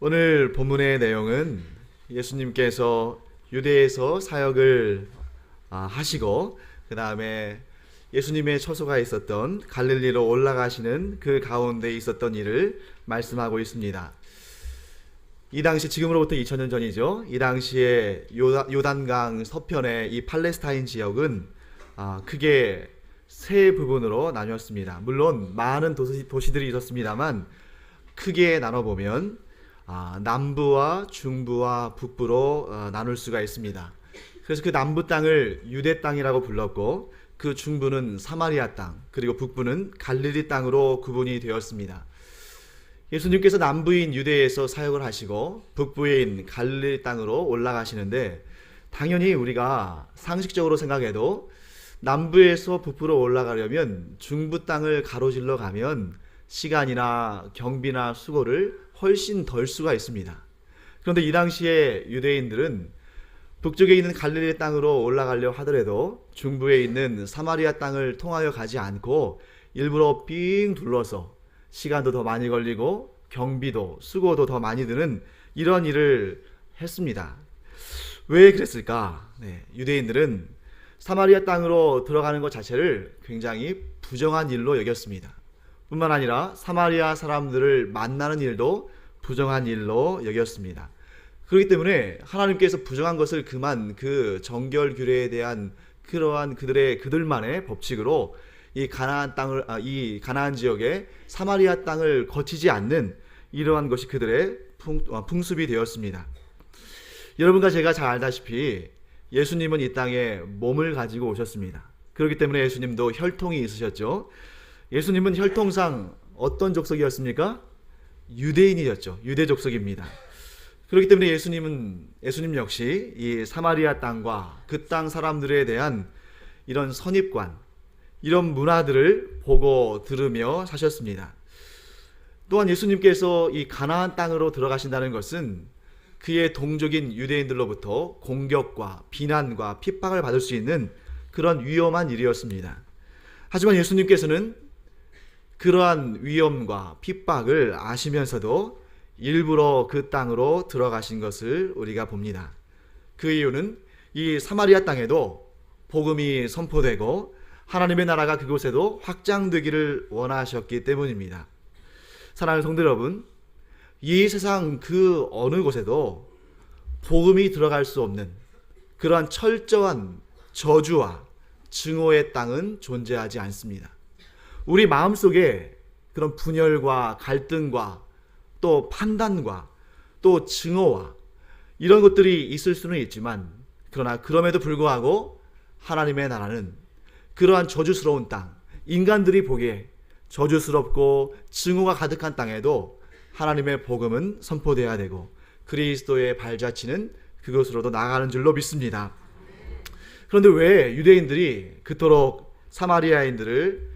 오늘 본문의 내용은 예수님께서 유대에서 사역을 하시고 그 다음에 예수님의 처소가 있었던 갈릴리로 올라가시는 그 가운데 있었던 일을 말씀하고 있습니다. 이 당시, 지금으로부터 2000년 전이죠. 이 당시에 요단강 서편의 이 팔레스타인 지역은 크게 세 부분으로 나뉘었습니다. 물론 많은 도시들이 있었습니다만 크게 나눠보면 남부와 중부와 북부로 나눌 수가 있습니다. 그래서 그 남부 땅을 유대 땅이라고 불렀고 그 중부는 사마리아 땅, 그리고 북부는 갈릴리 땅으로 구분이 되었습니다. 예수님께서 남부인 유대에서 사역을 하시고 북부인 갈릴리 땅으로 올라가시는데, 당연히 우리가 상식적으로 생각해도 남부에서 북부로 올라가려면 중부 땅을 가로질러 가면 시간이나 경비나 수고를 훨씬 덜 수가 있습니다. 그런데 이 당시에 유대인들은 북쪽에 있는 갈릴리 땅으로 올라가려 하더라도 중부에 있는 사마리아 땅을 통하여 가지 않고 일부러 삥 둘러서 시간도 더 많이 걸리고 경비도 수고도 더 많이 드는 이런 일을 했습니다. 왜 그랬을까? 유대인들은 사마리아 땅으로 들어가는 것 자체를 굉장히 부정한 일로 여겼습니다. 뿐만 아니라 사마리아 사람들을 만나는 일도 부정한 일로 여겼습니다. 그렇기 때문에 하나님께서 부정한 것을 그만 그 정결 규례에 대한 그러한 그들만의 법칙으로 이 가나안 지역의 사마리아 땅을 거치지 않는 이러한 것이 그들의 풍습이 되었습니다. 여러분과 제가 잘 알다시피 예수님은 이 땅에 몸을 가지고 오셨습니다. 그렇기 때문에 예수님도 혈통이 있으셨죠. 예수님은 혈통상 어떤 족속이었습니까? 유대인이었죠. 유대 족속입니다. 그렇기 때문에 예수님 역시 이 사마리아 땅과 그 땅 사람들에 대한 이런 선입관, 이런 문화들을 보고 들으며 사셨습니다. 또한 예수님께서 이 가나안 땅으로 들어가신다는 것은 그의 동족인 유대인들로부터 공격과 비난과 핍박을 받을 수 있는 그런 위험한 일이었습니다. 하지만 예수님께서는 그러한 위험과 핍박을 아시면서도 일부러 그 땅으로 들어가신 것을 우리가 봅니다. 그 이유는 이 사마리아 땅에도 복음이 선포되고 하나님의 나라가 그곳에도 확장되기를 원하셨기 때문입니다. 사랑하는 성도 여러분, 이 세상 그 어느 곳에도 복음이 들어갈 수 없는 그러한 철저한 저주와 증오의 땅은 존재하지 않습니다. 우리 마음속에 그런 분열과 갈등과 또 판단과 또 증오와 이런 것들이 있을 수는 있지만, 그러나 그럼에도 불구하고 하나님의 나라는 그러한 저주스러운 땅, 인간들이 보기에 저주스럽고 증오가 가득한 땅에도 하나님의 복음은 선포되어야 되고 그리스도의 발자취는 그것으로도 나아가는 줄로 믿습니다. 그런데 왜 유대인들이 그토록 사마리아인들을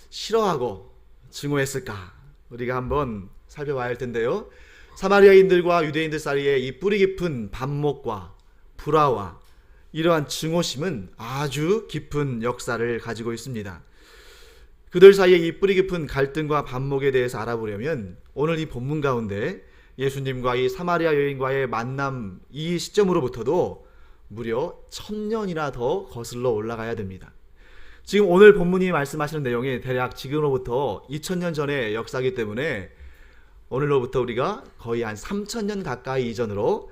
싫어하고 증오했을까? 우리가 한번 살펴봐야 할 텐데요. 사마리아인들과 유대인들 사이에 이 뿌리 깊은 반목과 불화와 이러한 증오심은 아주 깊은 역사를 가지고 있습니다. 그들 사이에 이 뿌리 깊은 갈등과 반목에 대해서 알아보려면 오늘 이 본문 가운데 예수님과 이 사마리아 여인과의 만남 이 시점으로부터도 무려 1000년이나 더 거슬러 올라가야 됩니다. 지금 오늘 본문이 말씀하시는 내용이 대략 지금으로부터 2000년 전의 역사이기 때문에 오늘로부터 우리가 거의 한 3000년 가까이 이전으로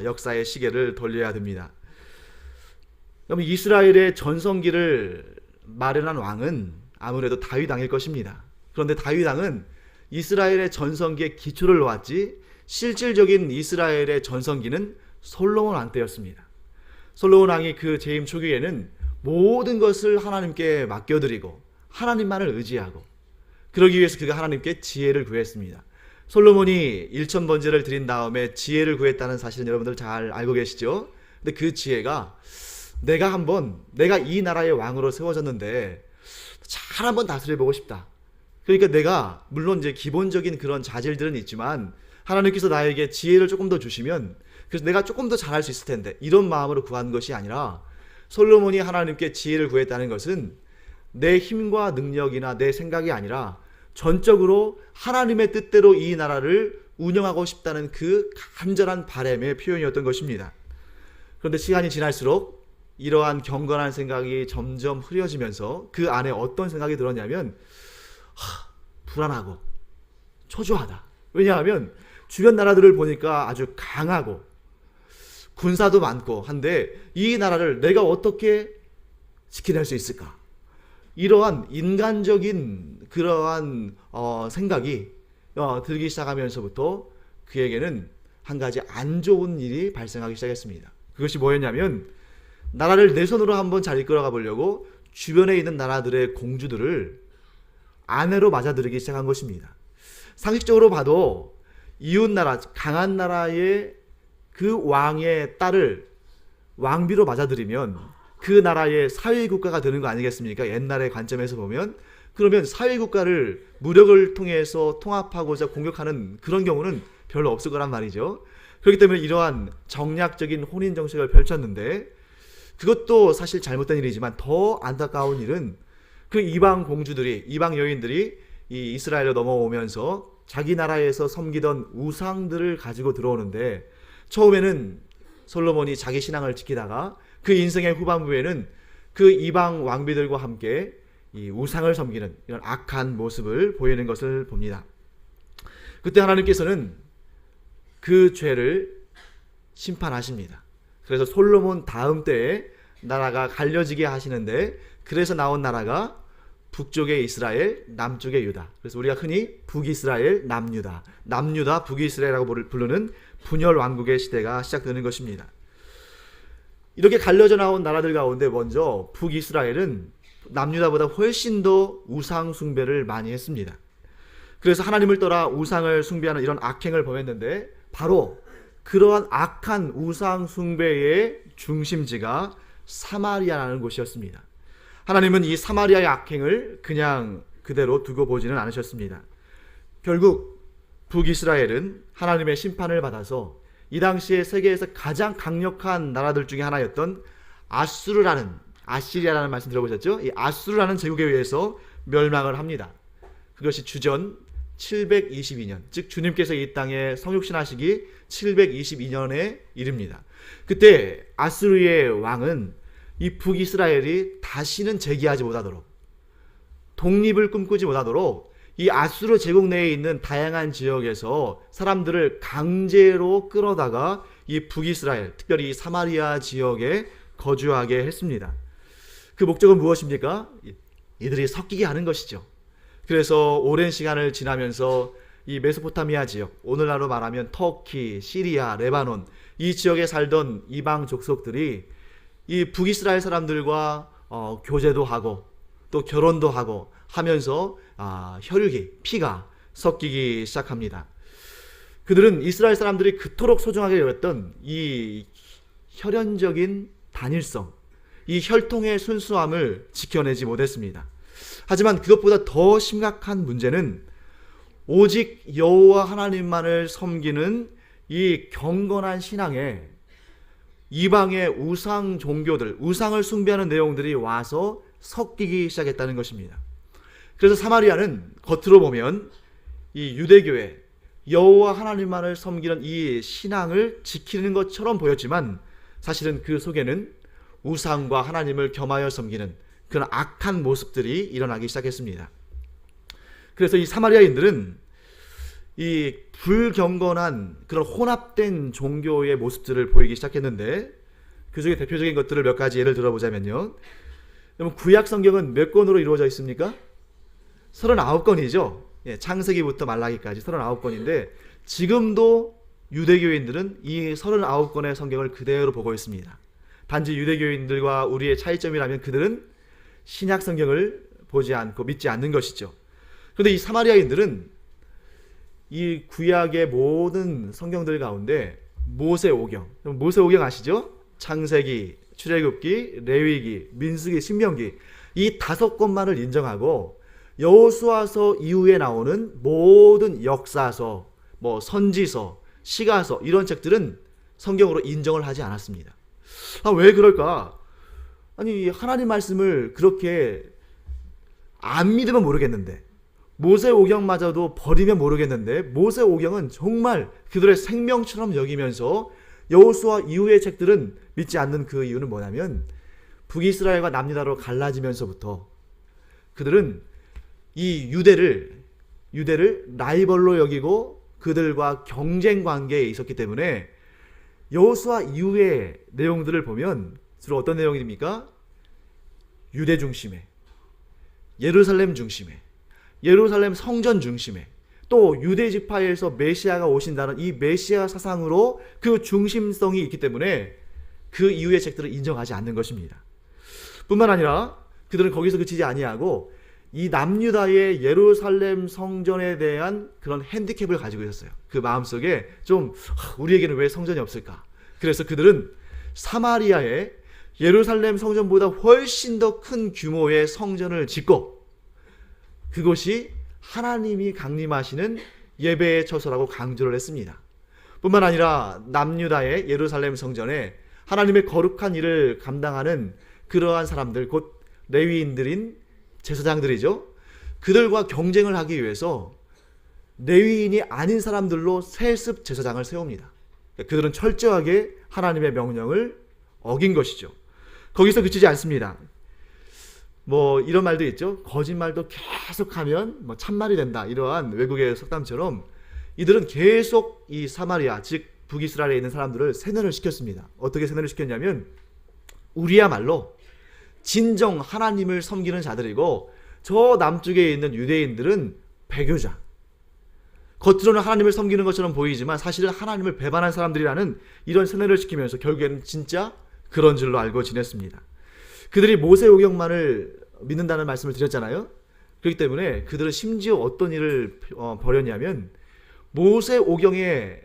역사의 시계를 돌려야 됩니다. 그럼 이스라엘의 전성기를 마련한 왕은 아무래도 다윗 왕일 것입니다. 그런데 다윗 왕은 이스라엘의 전성기에 기초를 놓았지 실질적인 이스라엘의 전성기는 솔로몬 왕 때였습니다. 솔로몬 왕이 그 재임 초기에는 모든 것을 하나님께 맡겨드리고 하나님만을 의지하고, 그러기 위해서 그가 하나님께 지혜를 구했습니다. 솔로몬이 1000번제를 드린 다음에 지혜를 구했다는 사실은 여러분들 잘 알고 계시죠? 근데 그 지혜가 내가 이 나라의 왕으로 세워졌는데 잘 한번 다스려보고 싶다. 그러니까 내가 물론 이제 기본적인 그런 자질들은 있지만 하나님께서 나에게 지혜를 조금 더 주시면 그래서 내가 조금 더 잘할 수 있을 텐데 이런 마음으로 구한 것이 아니라 솔로몬이 하나님께 지혜를 구했다는 것은 내 힘과 능력이나 내 생각이 아니라 전적으로 하나님의 뜻대로 이 나라를 운영하고 싶다는 그 간절한 바람의 표현이었던 것입니다. 그런데 시간이 지날수록 이러한 경건한 생각이 점점 흐려지면서 그 안에 어떤 생각이 들었냐면 불안하고 초조하다. 왜냐하면 주변 나라들을 보니까 아주 강하고 군사도 많고 한데 이 나라를 내가 어떻게 지켜낼 수 있을까? 이러한 인간적인 그러한 생각이 들기 시작하면서부터 그에게는 한 가지 안 좋은 일이 발생하기 시작했습니다. 그것이 뭐였냐면 나라를 내 손으로 한번 잘 이끌어가 보려고 주변에 있는 나라들의 공주들을 아내로 맞아들이기 시작한 것입니다. 상식적으로 봐도 이웃나라, 강한 나라의 그 왕의 딸을 왕비로 맞아들이면 그 나라의 사회국가가 되는 거 아니겠습니까? 옛날의 관점에서 보면. 그러면 사회국가를 무력을 통해서 통합하고자 공격하는 그런 경우는 별로 없을 거란 말이죠. 그렇기 때문에 이러한 정략적인 혼인 정책을 펼쳤는데 그것도 사실 잘못된 일이지만 더 안타까운 일은 그 이방 공주들이, 이방 여인들이 이 이스라엘로 넘어오면서 자기 나라에서 섬기던 우상들을 가지고 들어오는데 처음에는 솔로몬이 자기 신앙을 지키다가 그 인생의 후반부에는 그 이방 왕비들과 함께 이 우상을 섬기는 이런 악한 모습을 보이는 것을 봅니다. 그때 하나님께서는 그 죄를 심판하십니다. 그래서 솔로몬 다음 때에 나라가 갈려지게 하시는데 그래서 나온 나라가 북쪽의 이스라엘, 남쪽의 유다. 그래서 우리가 흔히 북이스라엘, 남유다, 남유다, 북이스라엘이라고 부르는 분열 왕국의 시대가 시작되는 것입니다. 이렇게 갈려져 나온 나라들 가운데 먼저 북이스라엘은 남유다보다 훨씬 더 우상 숭배를 많이 했습니다. 그래서 하나님을 떠나 우상을 숭배하는 이런 악행을 범했는데 바로 그러한 악한 우상 숭배의 중심지가 사마리아라는 곳이었습니다. 하나님은 이 사마리아의 악행을 그냥 그대로 두고 보지는 않으셨습니다. 결국 북이스라엘은 하나님의 심판을 받아서 이 당시에 세계에서 가장 강력한 나라들 중에 하나였던 아시리아라는 말씀 들어보셨죠? 이 아수르라는 제국에 의해서 멸망을 합니다. 그것이 주전 722년, 즉 주님께서 이 땅에 성육신하시기 722년의 일입니다. 그때 아수르의 왕은 이 북이스라엘이 다시는 재기하지 못하도록, 독립을 꿈꾸지 못하도록 이 아수르 제국 내에 있는 다양한 지역에서 사람들을 강제로 끌어다가 이 북이스라엘, 특별히 이 사마리아 지역에 거주하게 했습니다. 그 목적은 무엇입니까? 이들이 섞이게 하는 것이죠. 그래서 오랜 시간을 지나면서 이 메소포타미아 지역, 오늘날로 말하면 터키, 시리아, 레바논 이 지역에 살던 이방 족속들이 이 북이스라엘 사람들과 교제도 하고 또 결혼도 하고 하면서 혈육이, 피가 섞이기 시작합니다. 그들은 이스라엘 사람들이 그토록 소중하게 여겼던 이 혈연적인 단일성, 이 혈통의 순수함을 지켜내지 못했습니다. 하지만 그것보다 더 심각한 문제는 오직 여호와 하나님만을 섬기는 이 경건한 신앙에 이방의 우상 종교들, 우상을 숭배하는 내용들이 와서 섞이기 시작했다는 것입니다. 그래서 사마리아는 겉으로 보면 이 유대교회, 여호와 하나님만을 섬기는 이 신앙을 지키는 것처럼 보였지만 사실은 그 속에는 우상과 하나님을 겸하여 섬기는 그런 악한 모습들이 일어나기 시작했습니다. 그래서 이 사마리아인들은 이 불경건한 그런 혼합된 종교의 모습들을 보이기 시작했는데 그 중에 대표적인 것들을 몇 가지 예를 들어보자면요. 그럼 구약 성경은 몇 권으로 이루어져 있습니까? 39권이죠. 창세기부터 말라기까지 39권인데 지금도 유대교인들은 이 39권의 성경을 그대로 보고 있습니다. 단지 유대교인들과 우리의 차이점이라면 그들은 신약 성경을 보지 않고 믿지 않는 것이죠. 그런데 이 사마리아인들은 이 구약의 모든 성경들 가운데 모세오경, 모세오경 아시죠? 창세기, 출애굽기, 레위기, 민수기, 신명기 이 5권만을 인정하고 여호수아서 이후에 나오는 모든 역사서, 선지서, 시가서 이런 책들은 성경으로 인정을 하지 않았습니다. 왜 그럴까? 아니, 하나님 말씀을 그렇게 안 믿으면 모르겠는데, 모세오경마저도 버리면 모르겠는데, 모세오경은 정말 그들의 생명처럼 여기면서 여호수아 이후의 책들은 믿지 않는 그 이유는 뭐냐면, 북이스라엘과 남유다로 갈라지면서부터 그들은 이 유대를 라이벌로 여기고 그들과 경쟁 관계에 있었기 때문에 여호수아 이후의 내용들을 보면 주로 어떤 내용입니까? 유대 중심에, 예루살렘 중심에, 예루살렘 성전 중심에, 또 유대 지파에서 메시아가 오신다는 이 메시아 사상으로 그 중심성이 있기 때문에 그 이후의 책들을 인정하지 않는 것입니다. 뿐만 아니라 그들은 거기서 그치지 아니하고 이 남유다의 예루살렘 성전에 대한 그런 핸디캡을 가지고 있었어요. 그 마음속에 좀 우리에게는 왜 성전이 없을까? 그래서 그들은 사마리아에 예루살렘 성전보다 훨씬 더 큰 규모의 성전을 짓고 그것이 하나님이 강림하시는 예배의 처소라고 강조를 했습니다. 뿐만 아니라 남유다의 예루살렘 성전에 하나님의 거룩한 일을 감당하는 그러한 사람들, 곧 레위인들인 제사장들이죠. 그들과 경쟁을 하기 위해서 레위인이 아닌 사람들로 세습 제사장을 세웁니다. 그들은 철저하게 하나님의 명령을 어긴 것이죠. 거기서 그치지 않습니다. 이런 말도 있죠. 거짓말도 계속하면 참말이 된다. 이러한 외국의 속담처럼 이들은 계속 이 사마리아, 즉 북이스라엘에 있는 사람들을 세뇌를 시켰습니다. 어떻게 세뇌를 시켰냐면 우리야말로 진정 하나님을 섬기는 자들이고 저 남쪽에 있는 유대인들은 배교자, 겉으로는 하나님을 섬기는 것처럼 보이지만 사실은 하나님을 배반한 사람들이라는 이런 세뇌를 시키면서 결국에는 진짜 그런 줄로 알고 지냈습니다. 그들이 모세오경만을 믿는다는 말씀을 드렸잖아요. 그렇기 때문에 그들은 심지어 어떤 일을 벌였냐면 모세오경의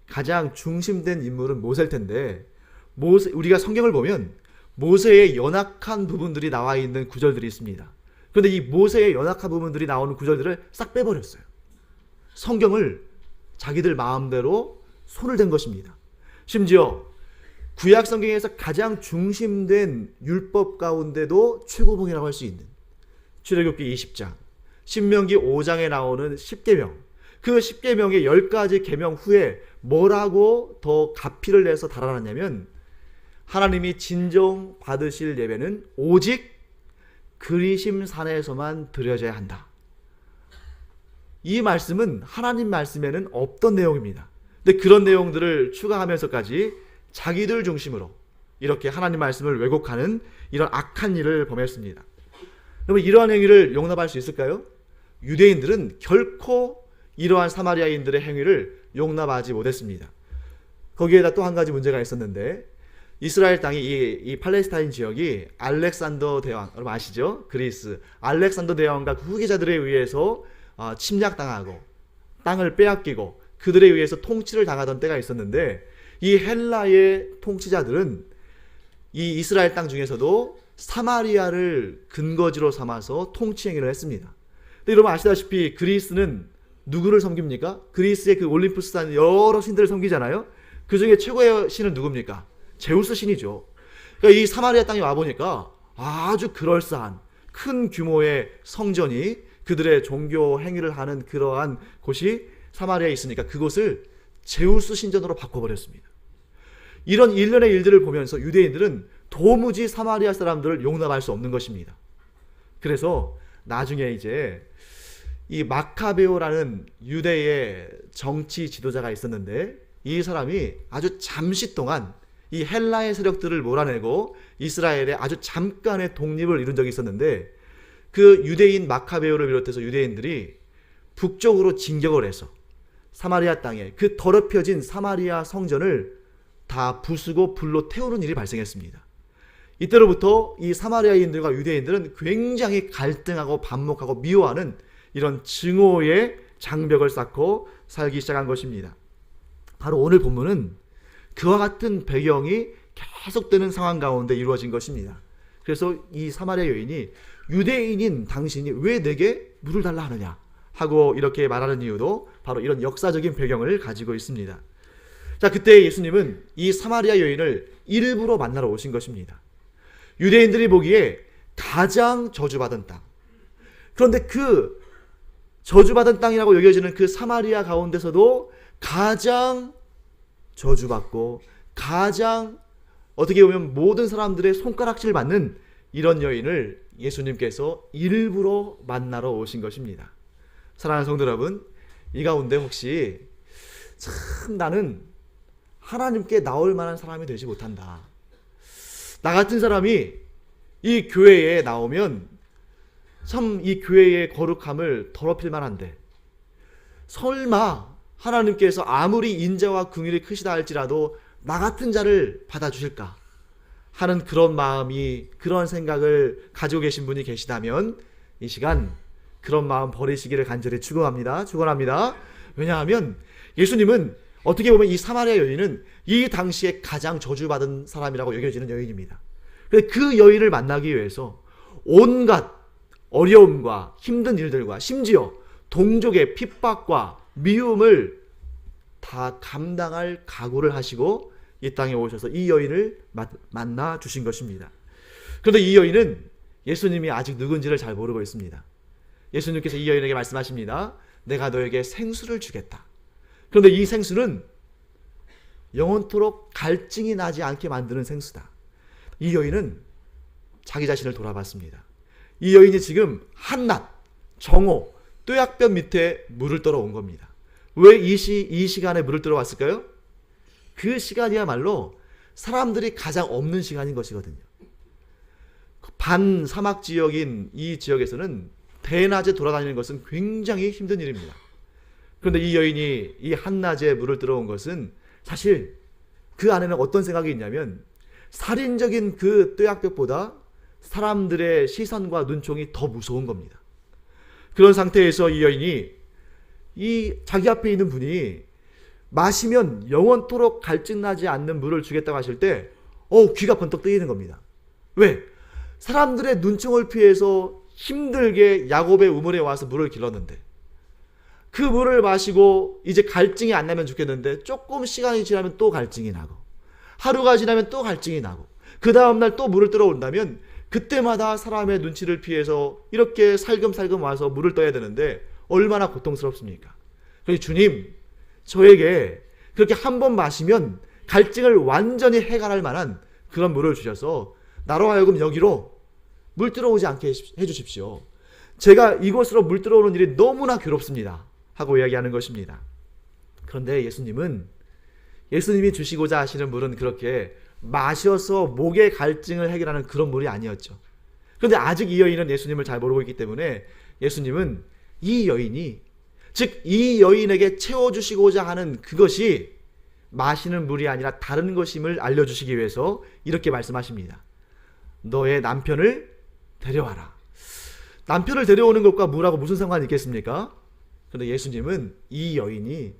가장 중심된 인물은 모세일 텐데 우리가 성경을 보면 모세의 연약한 부분들이 나와 있는 구절들이 있습니다. 그런데 이 모세의 연약한 부분들이 나오는 구절들을 싹 빼버렸어요. 성경을 자기들 마음대로 손을 댄 것입니다. 심지어 구약 성경에서 가장 중심된 율법 가운데도 최고봉이라고 할 수 있는 출애굽기 20장, 신명기 5장에 나오는 10계명, 그 10계명의 10가지 계명 후에 뭐라고 더 가피를 내서 달아놨냐면 하나님이 진정 받으실 예배는 오직 그리심 산에서만 드려져야 한다. 이 말씀은 하나님 말씀에는 없던 내용입니다. 근데 그런 내용들을 추가하면서까지 자기들 중심으로 이렇게 하나님 말씀을 왜곡하는 이런 악한 일을 범했습니다. 여러분, 이러한 행위를 용납할 수 있을까요? 유대인들은 결코 이러한 사마리아인들의 행위를 용납하지 못했습니다. 거기에다 또 한 가지 문제가 있었는데 이스라엘 땅이 이 팔레스타인 지역이 알렉산더 대왕, 여러분 아시죠? 그리스 알렉산더 대왕과 그 후계자들에 의해서 침략당하고 땅을 빼앗기고 그들에 의해서 통치를 당하던 때가 있었는데 이 헬라의 통치자들은 이 이스라엘 땅 중에서도 사마리아를 근거지로 삼아서 통치 행위를 했습니다. 근데 여러분 아시다시피 그리스는 누구를 섬깁니까? 그리스의 그 올림푸스산 여러 신들을 섬기잖아요. 그 중에 최고의 신은 누굽니까? 제우스 신이죠. 그러니까 이 사마리아 땅에 와보니까 아주 그럴싸한 큰 규모의 성전이 그들의 종교 행위를 하는 그러한 곳이 사마리아에 있으니까 그곳을 제우스 신전으로 바꿔버렸습니다. 이런 일련의 일들을 보면서 유대인들은 도무지 사마리아 사람들을 용납할 수 없는 것입니다. 그래서 나중에 이제 이 마카베오라는 유대의 정치 지도자가 있었는데 이 사람이 아주 잠시 동안 이 헬라의 세력들을 몰아내고 이스라엘의 아주 잠깐의 독립을 이룬 적이 있었는데 그 유대인 마카베오를 비롯해서 유대인들이 북쪽으로 진격을 해서 사마리아 땅에 그 더럽혀진 사마리아 성전을 다 부수고 불로 태우는 일이 발생했습니다. 이때로부터 이 사마리아인들과 유대인들은 굉장히 갈등하고 반목하고 미워하는 이런 증오의 장벽을 쌓고 살기 시작한 것입니다. 바로 오늘 본문은 그와 같은 배경이 계속되는 상황 가운데 이루어진 것입니다. 그래서 이 사마리아 여인이 유대인인 당신이 왜 내게 물을 달라 하느냐 하고 이렇게 말하는 이유도 바로 이런 역사적인 배경을 가지고 있습니다. 자, 그때 예수님은 이 사마리아 여인을 일부러 만나러 오신 것입니다. 유대인들이 보기에 가장 저주받은 땅, 그런데 그 저주받은 땅이라고 여겨지는 그 사마리아 가운데서도 가장 저주받고 가장 어떻게 보면 모든 사람들의 손가락질 받는 이런 여인을 예수님께서 일부러 만나러 오신 것입니다. 사랑하는 성도 여러분, 이 가운데 혹시 참 나는 하나님께 나올 만한 사람이 되지 못한다, 나 같은 사람이 이 교회에 나오면 참 이 교회의 거룩함을 더럽힐 만한데 설마 하나님께서 아무리 인자와 긍휼이 크시다 할지라도 나 같은 자를 받아주실까 하는 그런 마음이, 그런 생각을 가지고 계신 분이 계시다면 이 시간 그런 마음 버리시기를 간절히 축원합니다. 왜냐하면 예수님은 어떻게 보면 이 사마리아 여인은 이 당시에 가장 저주받은 사람이라고 여겨지는 여인입니다. 그 여인을 만나기 위해서 온갖 어려움과 힘든 일들과 심지어 동족의 핍박과 미움을 다 감당할 각오를 하시고 이 땅에 오셔서 이 여인을 만나 주신 것입니다. 그런데 이 여인은 예수님이 아직 누군지를 잘 모르고 있습니다. 예수님께서 이 여인에게 말씀하십니다. 내가 너에게 생수를 주겠다. 그런데 이 생수는 영원토록 갈증이 나지 않게 만드는 생수다. 이 여인은 자기 자신을 돌아봤습니다. 이 여인이 지금 한낮, 정오, 뙤약볕 밑에 물을 떠러 온 겁니다. 왜 이 시간에 물을 떠러 왔을까요? 그 시간이야말로 사람들이 가장 없는 시간인 것이거든요. 반사막 지역인 이 지역에서는 대낮에 돌아다니는 것은 굉장히 힘든 일입니다. 그런데 이 여인이 이 한낮에 물을 들어온 것은 사실 그 안에는 어떤 생각이 있냐면 살인적인 그 뙤약볕보다 사람들의 시선과 눈총이 더 무서운 겁니다. 그런 상태에서 이 여인이 이 자기 앞에 있는 분이 마시면 영원토록 갈증나지 않는 물을 주겠다고 하실 때 귀가 번쩍 뜨이는 겁니다. 왜? 사람들의 눈총을 피해서 힘들게 야곱의 우물에 와서 물을 길렀는데 그 물을 마시고 이제 갈증이 안 나면 좋겠는데 조금 시간이 지나면 또 갈증이 나고 하루가 지나면 또 갈증이 나고 그 다음날 또 물을 뜨러 온다면 그때마다 사람의 눈치를 피해서 이렇게 살금살금 와서 물을 떠야 되는데 얼마나 고통스럽습니까? 그래서 주님, 저에게 그렇게 한 번 마시면 갈증을 완전히 해결할 만한 그런 물을 주셔서 나로 하여금 여기로 물 들어오지 않게 해주십시오. 제가 이곳으로 물 들어오는 일이 너무나 괴롭습니다 하고 이야기하는 것입니다. 그런데 예수님이 주시고자 하시는 물은 그렇게 마셔서 목의 갈증을 해결하는 그런 물이 아니었죠. 그런데 아직 이 여인은 예수님을 잘 모르고 있기 때문에 예수님은 이 여인이, 즉 이 여인에게 채워주시고자 하는 그것이 마시는 물이 아니라 다른 것임을 알려주시기 위해서 이렇게 말씀하십니다. 너의 남편을 데려와라. 남편을 데려오는 것과 물하고 무슨 상관이 있겠습니까? 그런데 예수님은 이 여인이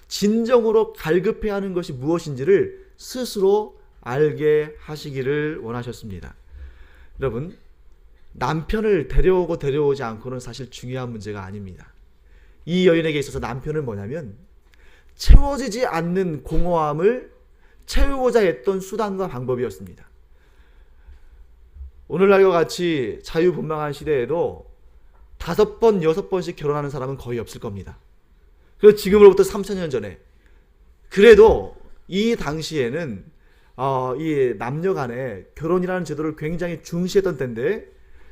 진정으로 갈급해하는 것이 무엇인지를 스스로 알게 하시기를 원하셨습니다. 여러분, 남편을 데려오고 데려오지 않고는 사실 중요한 문제가 아닙니다. 이 여인에게 있어서 남편은 뭐냐면 채워지지 않는 공허함을 채우고자 했던 수단과 방법이었습니다. 오늘날과 같이 자유분방한 시대에도 5번, 6번씩 결혼하는 사람은 거의 없을 겁니다. 그래서 지금으로부터 3000년 전에, 그래도 이 당시에는 이 남녀 간에 결혼이라는 제도를 굉장히 중시했던 때인데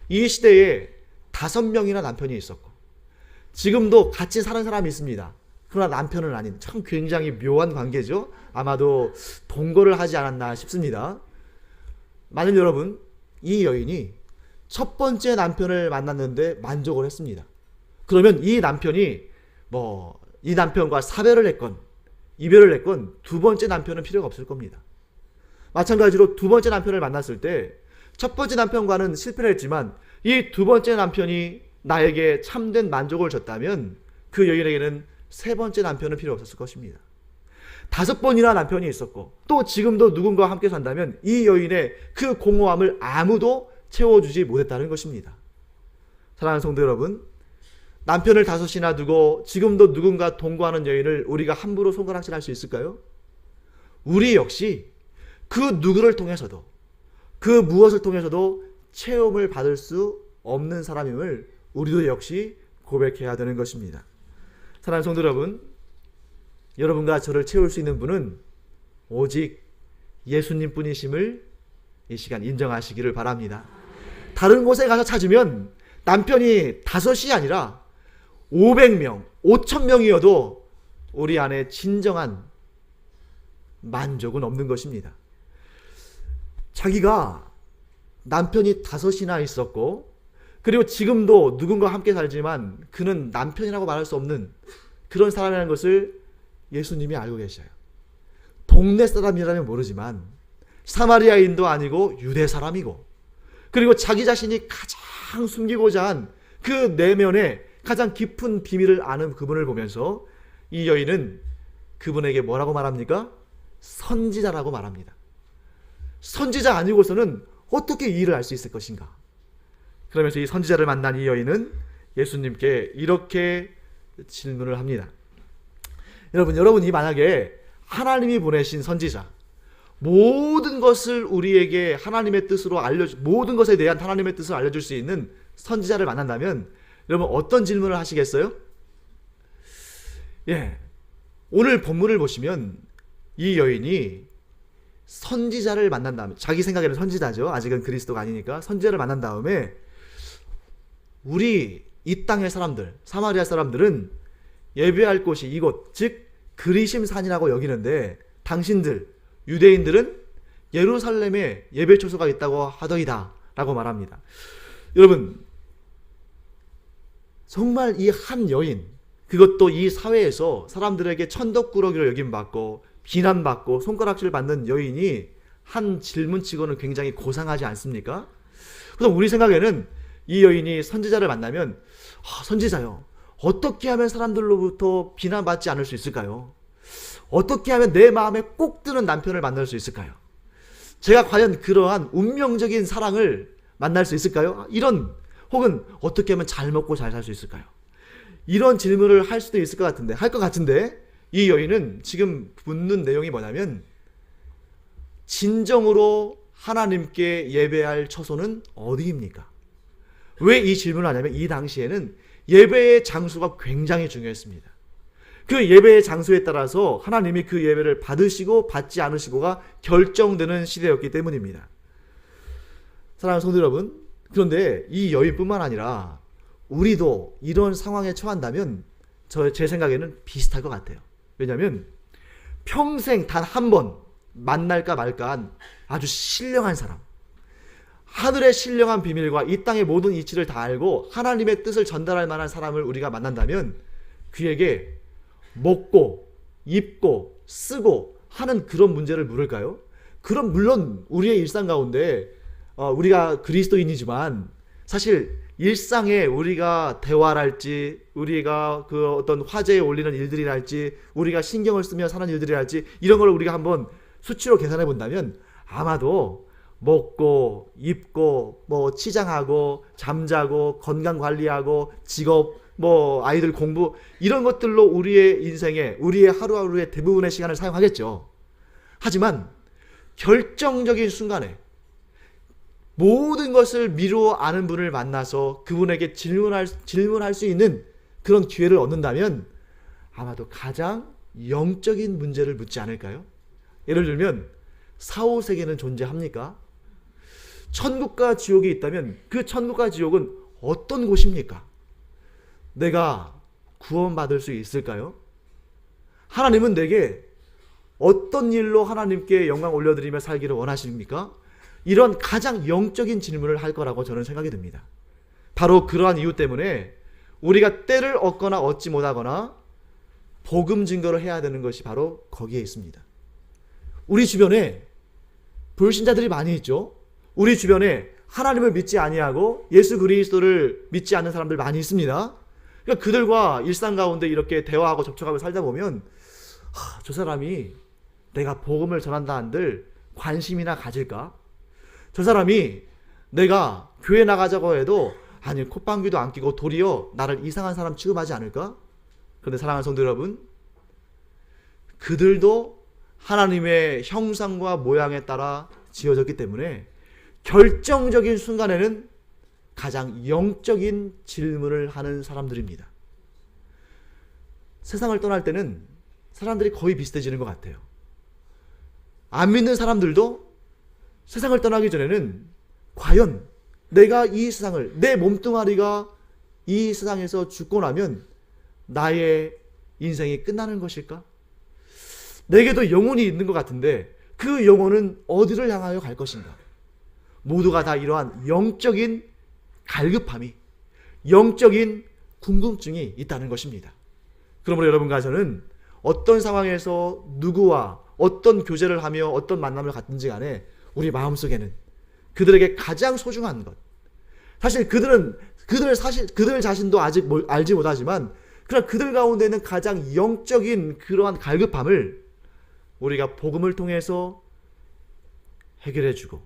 이 시대에 5명이나 남편이 있었고 지금도 같이 사는 사람이 있습니다. 그러나 남편은 아닌, 참 굉장히 묘한 관계죠. 아마도 동거를 하지 않았나 싶습니다. 만일 여러분, 이 여인이 첫 번째 남편을 만났는데 만족을 했습니다. 그러면 이 남편이 이 남편과 사별을 했건 이별을 했건 두 번째 남편은 필요가 없을 겁니다. 마찬가지로 두 번째 남편을 만났을 때 첫 번째 남편과는 실패를 했지만 이 두 번째 남편이 나에게 참된 만족을 줬다면 그 여인에게는 세 번째 남편은 필요 없었을 것입니다. 5번이나 남편이 있었고 또 지금도 누군가와 함께 산다면 이 여인의 그 공허함을 아무도 채워주지 못했다는 것입니다. 사랑하는 성도 여러분, 남편을 5이나 두고 지금도 누군가 동거하는 여인을 우리가 함부로 손가락질할 수 있을까요? 우리 역시 그 누구를 통해서도, 그 무엇을 통해서도 체험을 받을 수 없는 사람임을 우리도 역시 고백해야 되는 것입니다. 사랑하는 성도 여러분, 여러분과 저를 채울 수 있는 분은 오직 예수님 뿐이심을 이 시간 인정하시기를 바랍니다. 다른 곳에 가서 찾으면 남편이 5이 아니라 500명, 5,000명이어도 우리 안에 진정한 만족은 없는 것입니다. 자기가 남편이 5이나 있었고, 그리고 지금도 누군가와 함께 살지만 그는 남편이라고 말할 수 없는 그런 사람이라는 것을 예수님이 알고 계셔요. 동네 사람이라면 모르지만 사마리아인도 아니고 유대 사람이고, 그리고 자기 자신이 가장 숨기고자 한 그 내면의 가장 깊은 비밀을 아는 그분을 보면서 이 여인은 그분에게 뭐라고 말합니까? 선지자라고 말합니다. 선지자 아니고서는 어떻게 이 일을 알 수 있을 것인가? 그러면서 이 선지자를 만난 이 여인은 예수님께 이렇게 질문을 합니다. 여러분이 만약에 하나님이 보내신 선지자, 모든 것을 우리에게 하나님의 뜻으로 모든 것에 대한 하나님의 뜻을 알려줄 수 있는 선지자를 만난다면 여러분 어떤 질문을 하시겠어요? 오늘 본문을 보시면 이 여인이 선지자를 만난 다음에, 자기 생각에는 선지자죠, 아직은 그리스도가 아니니까 선지자를 만난 다음에, 우리 이 땅의 사람들, 사마리아 사람들은 예배할 곳이 이곳, 즉 그리심산이라고 여기는데 당신들 유대인들은 예루살렘에 예배 초소가 있다고 하더이다 라고 말합니다. 여러분, 정말 이 한 여인, 그것도 이 사회에서 사람들에게 천덕꾸러기로 여김받고 비난받고 손가락질 받는 여인이 한 질문치고는 굉장히 고상하지 않습니까? 그래서 우리 생각에는 이 여인이 선지자를 만나면, 선지자요, 어떻게 하면 사람들로부터 비난받지 않을 수 있을까요? 어떻게 하면 내 마음에 꼭 드는 남편을 만날 수 있을까요? 제가 과연 그러한 운명적인 사랑을 만날 수 있을까요? 혹은 어떻게 하면 잘 먹고 잘 살 수 있을까요? 이런 질문을 할 수도 있을 것 같은데 이 여인은 지금 묻는 내용이 뭐냐면, 진정으로 하나님께 예배할 처소는 어디입니까? 왜 이 질문을 하냐면, 이 당시에는 예배의 장소가 굉장히 중요했습니다. 그 예배의 장소에 따라서 하나님이 그 예배를 받으시고 받지 않으시고가 결정되는 시대였기 때문입니다. 사랑하는 성도 여러분, 그런데 이 여인뿐만 아니라 우리도 이런 상황에 처한다면 제 생각에는 비슷할 것 같아요. 왜냐하면 평생 단 한 번 만날까 말까한 아주 신령한 사람, 하늘의 신령한 비밀과 이 땅의 모든 이치를 다 알고 하나님의 뜻을 전달할 만한 사람을 우리가 만난다면 그에게 먹고 입고 쓰고 하는 그런 문제를 물을까요? 그럼 물론 우리의 일상 가운데 우리가 그리스도인이지만 사실 일상에 우리가 대화를 할지, 우리가 그 어떤 화제에 올리는 일들이랄지, 우리가 신경을 쓰며 사는 일들이랄지, 이런 걸 우리가 한번 수치로 계산해 본다면 아마도 먹고 입고 치장하고 잠자고 건강 관리하고 직업 아이들 공부, 이런 것들로 우리의 인생에, 우리의 하루하루의 대부분의 시간을 사용하겠죠. 하지만 결정적인 순간에 모든 것을 미루어 아는 분을 만나서 그분에게 질문할 수 있는 그런 기회를 얻는다면 아마도 가장 영적인 문제를 묻지 않을까요? 예를 들면 사후세계는 존재합니까? 천국과 지옥이 있다면 그 천국과 지옥은 어떤 곳입니까? 내가 구원받을 수 있을까요? 하나님은 내게 어떤 일로 하나님께 영광 올려드리며 살기를 원하십니까? 이런 가장 영적인 질문을 할 거라고 저는 생각이 듭니다. 바로 그러한 이유 때문에 우리가 때를 얻거나 얻지 못하거나 복음 증거를 해야 되는 것이 바로 거기에 있습니다. 우리 주변에 불신자들이 많이 있죠. 우리 주변에 하나님을 믿지 아니하고 예수 그리스도를 믿지 않는 사람들 많이 있습니다. 그러니까 그들과 일상 가운데 이렇게 대화하고 접촉하고 살다 보면 저 사람이 내가 복음을 전한다 한들 관심이나 가질까? 저 사람이 내가 교회 나가자고 해도 아니 콧방귀도 안 끼고 도리어 나를 이상한 사람 취급하지 않을까? 그런데 사랑하는 성도 여러분, 그들도 하나님의 형상과 모양에 따라 지어졌기 때문에 결정적인 순간에는 가장 영적인 질문을 하는 사람들입니다. 세상을 떠날 때는 사람들이 거의 비슷해지는 것 같아요. 안 믿는 사람들도 세상을 떠나기 전에는 과연 내가 이 세상을, 내 몸뚱아리가 이 세상에서 죽고 나면 나의 인생이 끝나는 것일까? 내게도 영혼이 있는 것 같은데 그 영혼은 어디를 향하여 갈 것인가? 모두가 다 이러한 영적인 갈급함이, 영적인 궁금증이 있다는 것입니다. 그러므로 여러분과 저는 어떤 상황에서 누구와 어떤 교제를 하며 어떤 만남을 갖든지 간에 우리 마음속에는 그들에게 가장 소중한 것, 사실 그들 자신도 아직 알지 못하지만 그러나 그들 가운데는 가장 영적인 그러한 갈급함을 우리가 복음을 통해서 해결해주고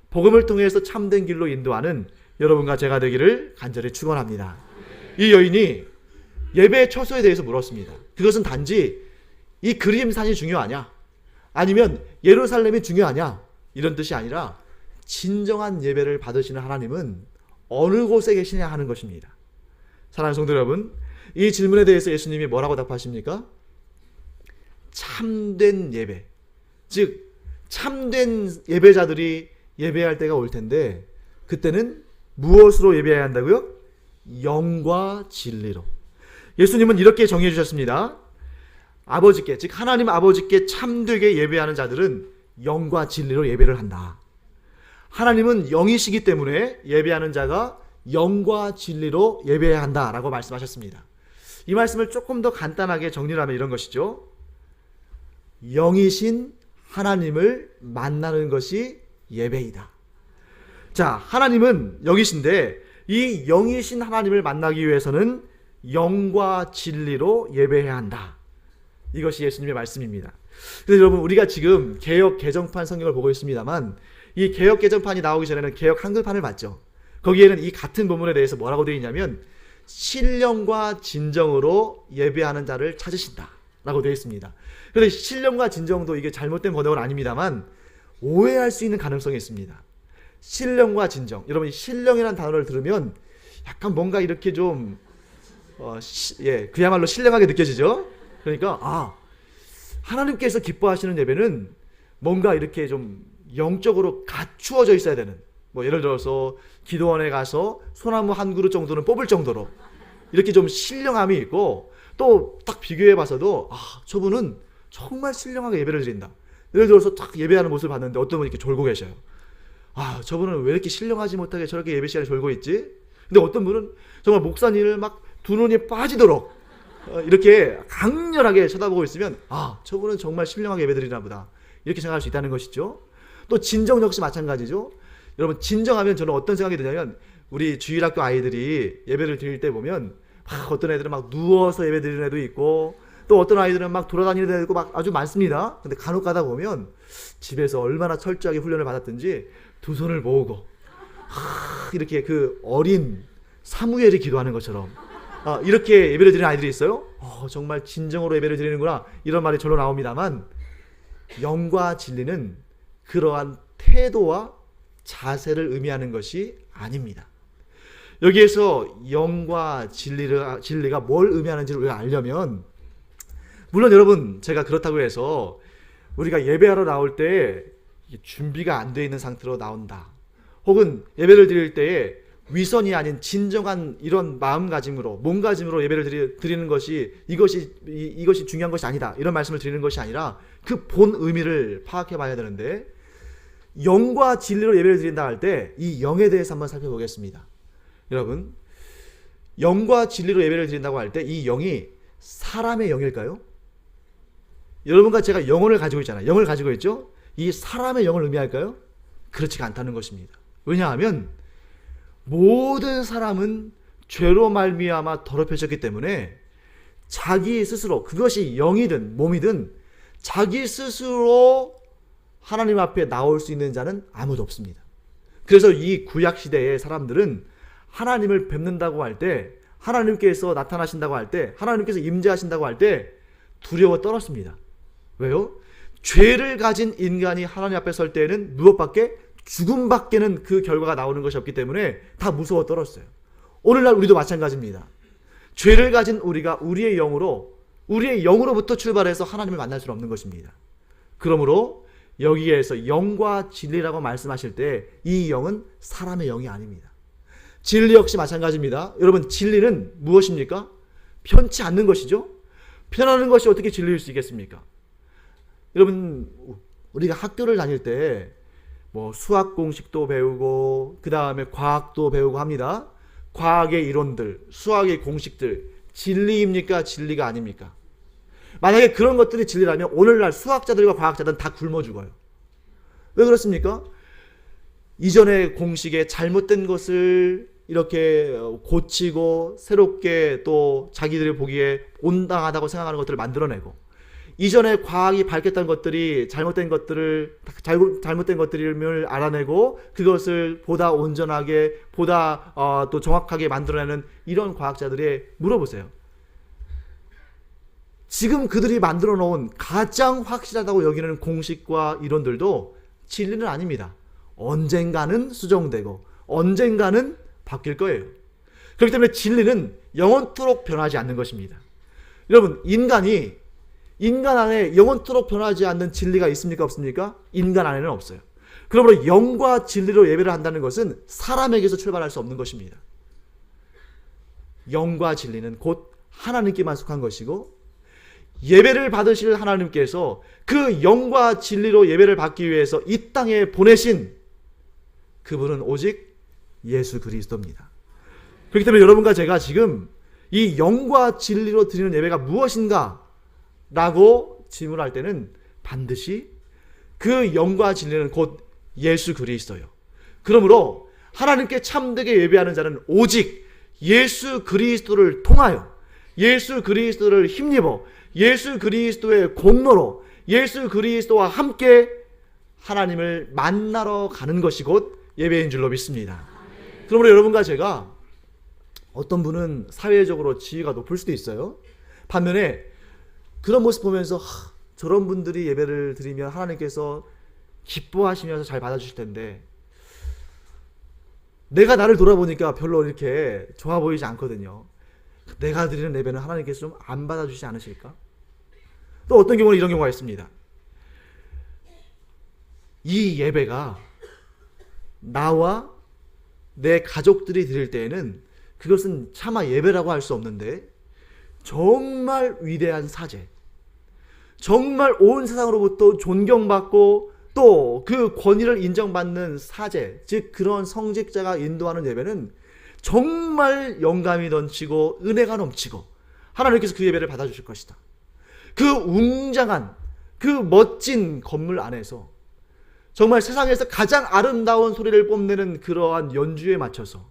복음을 통해서 참된 길로 인도하는 여러분과 제가 되기를 간절히 축원합니다. 이 여인이 예배의 처소에 대해서 물었습니다. 그것은 단지 이 그림산이 중요하냐? 아니면 예루살렘이 중요하냐? 이런 뜻이 아니라 진정한 예배를 받으시는 하나님은 어느 곳에 계시냐 하는 것입니다. 사랑하는 성도 여러분, 이 질문에 대해서 예수님이 뭐라고 답하십니까? 참된 예배, 즉 참된 예배자들이 예배할 때가 올 텐데 그때는 무엇으로 예배해야 한다고요? 영과 진리로. 예수님은 이렇게 정의해 주셨습니다. 아버지께, 즉 하나님 아버지께 참되게 예배하는 자들은 영과 진리로 예배를 한다. 하나님은 영이시기 때문에 예배하는 자가 영과 진리로 예배해야 한다라고 말씀하셨습니다. 이 말씀을 조금 더 간단하게 정리를 하면 이런 것이죠. 영이신 하나님을 만나는 것이 예배이다. 자, 하나님은 영이신데 이 영이신 하나님을 만나기 위해서는 영과 진리로 예배해야 한다. 이것이 예수님의 말씀입니다. 그래서 여러분, 우리가 지금 개역 개정판 성경을 보고 있습니다만 이 개역 개정판이 나오기 전에는 개역 한글판을 봤죠. 거기에는 이 같은 본문에 대해서 뭐라고 되어 있냐면 신령과 진정으로 예배하는 자를 찾으신다 라고 되어 있습니다. 그런데 신령과 진정도 이게 잘못된 번역은 아닙니다만 오해할 수 있는 가능성이 있습니다. 신령과 진정, 여러분 신령이라는 단어를 들으면 약간 뭔가 이렇게 좀 그야말로 신령하게 느껴지죠. 그러니까 하나님께서 기뻐하시는 예배는 뭔가 이렇게 좀 영적으로 갖추어져 있어야 되는, 뭐 예를 들어서 기도원에 가서 소나무 한 그루 정도는 뽑을 정도로 이렇게 좀 신령함이 있고, 또 딱 비교해 봐서도 저분은 정말 신령하게 예배를 드린다. 예를 들어서 딱 예배하는 모습을 봤는데 어떤 분이 이렇게 졸고 계셔요. 저분은 왜 이렇게 신령하지 못하게 저렇게 예배 시간에 졸고 있지? 근데 어떤 분은 정말 목사님을 막 두 눈이 빠지도록 이렇게 강렬하게 쳐다보고 있으면 저분은 정말 신령하게 예배 드리나 보다, 이렇게 생각할 수 있다는 것이죠. 또 진정 역시 마찬가지죠. 여러분, 진정하면 저는 어떤 생각이 드냐면 우리 주일학교 아이들이 예배를 드릴 때 보면 어떤 애들은 막 누워서 예배 드리는 애도 있고, 또 어떤 아이들은 막 돌아다니는 애도 있고 막 아주 많습니다. 근데 간혹 가다 보면 집에서 얼마나 철저하게 훈련을 받았든지 두 손을 모으고 이렇게 그 어린 사무엘이 기도하는 것처럼 이렇게 예배를 드리는 아이들이 있어요. 정말 진정으로 예배를 드리는구나, 이런 말이 절로 나옵니다만 영과 진리는 그러한 태도와 자세를 의미하는 것이 아닙니다. 여기에서 영과 진리가 뭘 의미하는지를 우리가 알려면, 물론 여러분 제가 그렇다고 해서 우리가 예배하러 나올 때 준비가 안 되어 있는 상태로 나온다, 혹은 예배를 드릴 때에 위선이 아닌 진정한 이런 마음가짐으로, 몸가짐으로 예배를 드리는 것이 이것이 중요한 것이 아니다, 이런 말씀을 드리는 것이 아니라 그 본 의미를 파악해 봐야 되는데, 영과 진리로 예배를 드린다 할 때 이 영에 대해서 한번 살펴보겠습니다. 여러분, 영과 진리로 예배를 드린다고 할 때 이 영이 사람의 영일까요? 여러분과 제가 영혼을 가지고 있잖아요. 영을 가지고 있죠? 이 사람의 영을 의미할까요? 그렇지가 않다는 것입니다. 왜냐하면 모든 사람은 죄로 말미암아 더럽혀졌기 때문에 자기 스스로, 그것이 영이든 몸이든 자기 스스로 하나님 앞에 나올 수 있는 자는 아무도 없습니다. 그래서 이 구약 시대의 사람들은 하나님을 뵙는다고 할 때, 하나님께서 나타나신다고 할 때, 하나님께서 임재하신다고 할 때 두려워 떨었습니다. 왜요? 죄를 가진 인간이 하나님 앞에 설 때에는 무엇밖에? 죽음밖에는 그 결과가 나오는 것이 없기 때문에 다 무서워 떨었어요. 오늘날 우리도 마찬가지입니다. 죄를 가진 우리가 우리의 영으로부터 출발해서 하나님을 만날 수는 없는 것입니다. 그러므로 여기에서 영과 진리라고 말씀하실 때 이 영은 사람의 영이 아닙니다. 진리 역시 마찬가지입니다. 여러분, 진리는 무엇입니까? 편치 않는 것이죠. 편하는 것이 어떻게 진리일 수 있겠습니까? 여러분, 우리가 학교를 다닐 때 수학 공식도 배우고 그 다음에 과학도 배우고 합니다. 과학의 이론들, 수학의 공식들, 진리입니까? 진리가 아닙니까? 만약에 그런 것들이 진리라면 오늘날 수학자들과 과학자들은 다 굶어 죽어요. 왜 그렇습니까? 이전의 공식에 잘못된 것을 이렇게 고치고 새롭게 또 자기들이 보기에 온당하다고 생각하는 것들을 만들어내고, 이전에 과학이 밝혔던 것들이 잘못된 것들을 알아내고 그것을 보다 온전하게 보다 또 정확하게 만들어내는 이런 과학자들이 물어보세요. 지금 그들이 만들어 놓은 가장 확실하다고 여기는 공식과 이론들도 진리는 아닙니다. 언젠가는 수정되고 언젠가는 바뀔 거예요. 그렇기 때문에 진리는 영원토록 변하지 않는 것입니다. 여러분, 인간 안에 영원토록 변하지 않는 진리가 있습니까? 없습니까? 인간 안에는 없어요. 그러므로 영과 진리로 예배를 한다는 것은 사람에게서 출발할 수 없는 것입니다. 영과 진리는 곧 하나님께만 속한 것이고, 예배를 받으실 하나님께서 그 영과 진리로 예배를 받기 위해서 이 땅에 보내신 그분은 오직 예수 그리스도입니다. 그렇기 때문에 여러분과 제가 지금 이 영과 진리로 드리는 예배가 무엇인가 라고 질문할 때는 반드시 그 영과 진리는 곧 예수 그리스도요. 그러므로 하나님께 참되게 예배하는 자는 오직 예수 그리스도를 통하여, 예수 그리스도를 힘입어, 예수 그리스도의 공로로, 예수 그리스도와 함께 하나님을 만나러 가는 것이 곧 예배인 줄로 믿습니다. 그러므로 여러분과 제가, 어떤 분은 사회적으로 지위가 높을 수도 있어요. 반면에 그런 모습 보면서 저런 분들이 예배를 드리면 하나님께서 기뻐하시면서 잘 받아주실 텐데 내가 나를 돌아보니까 별로 이렇게 좋아 보이지 않거든요. 내가 드리는 예배는 하나님께서 좀 안 받아주시지 않으실까? 또 어떤 경우는 이런 경우가 있습니다. 이 예배가 나와 내 가족들이 드릴 때에는 그것은 차마 예배라고 할 수 없는데 정말 위대한 사제, 정말 온 세상으로부터 존경받고 또 그 권위를 인정받는 사제, 즉 그런 성직자가 인도하는 예배는 정말 영감이 넘치고 은혜가 넘치고 하나님께서 그 예배를 받아주실 것이다. 그 웅장한 그 멋진 건물 안에서 정말 세상에서 가장 아름다운 소리를 뽐내는 그러한 연주에 맞춰서,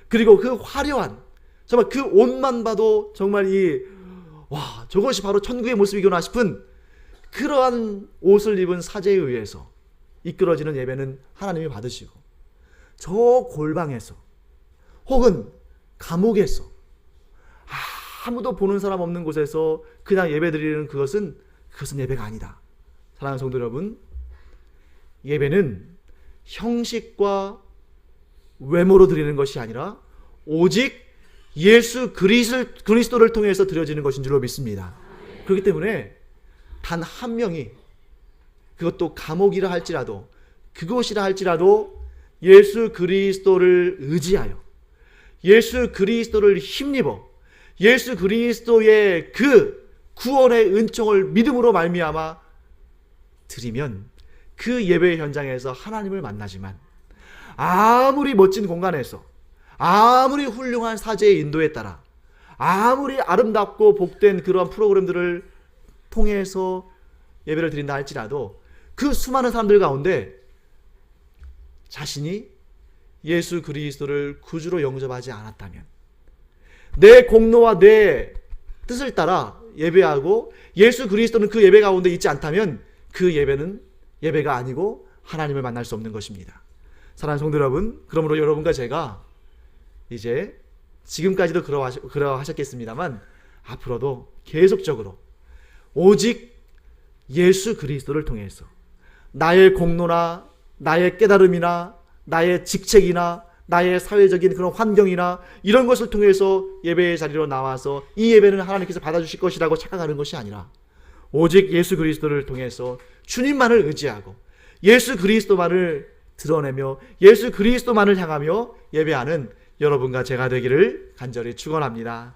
그리고 그 화려한, 정말 그 옷만 봐도 정말 저것이 바로 천국의 모습이구나 싶은 그러한 옷을 입은 사제에 의해서 이끌어지는 예배는 하나님이 받으시고, 저 골방에서 혹은 감옥에서 아무도 보는 사람 없는 곳에서 그냥 예배드리는 그것은 예배가 아니다. 사랑하는 성도 여러분, 예배는 형식과 외모로 드리는 것이 아니라 오직 예수 그리스도를 통해서 드려지는 것인 줄로 믿습니다. 그렇기 때문에 단 한 명이, 그것도 감옥이라 할지라도, 그것이라 할지라도 예수 그리스도를 의지하여, 예수 그리스도를 힘입어, 예수 그리스도의 그 구원의 은총을 믿음으로 말미암아 드리면 그 예배 현장에서 하나님을 만나지만, 아무리 멋진 공간에서, 아무리 훌륭한 사제의 인도에 따라, 아무리 아름답고 복된 그러한 프로그램들을 통해서 예배를 드린다 할지라도 그 수많은 사람들 가운데 자신이 예수 그리스도를 구주로 영접하지 않았다면, 내 공로와 내 뜻을 따라 예배하고 예수 그리스도는 그 예배 가운데 있지 않다면 그 예배는 예배가 아니고 하나님을 만날 수 없는 것입니다. 사랑하는 성도 여러분, 그러므로 여러분과 제가 이제 지금까지도 그러하셨겠습니다만 앞으로도 계속적으로 오직 예수 그리스도를 통해서 나의 공로나 나의 깨달음이나 나의 직책이나 나의 사회적인 그런 환경이나 이런 것을 통해서 예배의 자리로 나와서 이 예배는 하나님께서 받아주실 것이라고 착각하는 것이 아니라 오직 예수 그리스도를 통해서 주님만을 의지하고 예수 그리스도만을 드러내며 예수 그리스도만을 향하며 예배하는 여러분과 제가 되기를 간절히 축원합니다.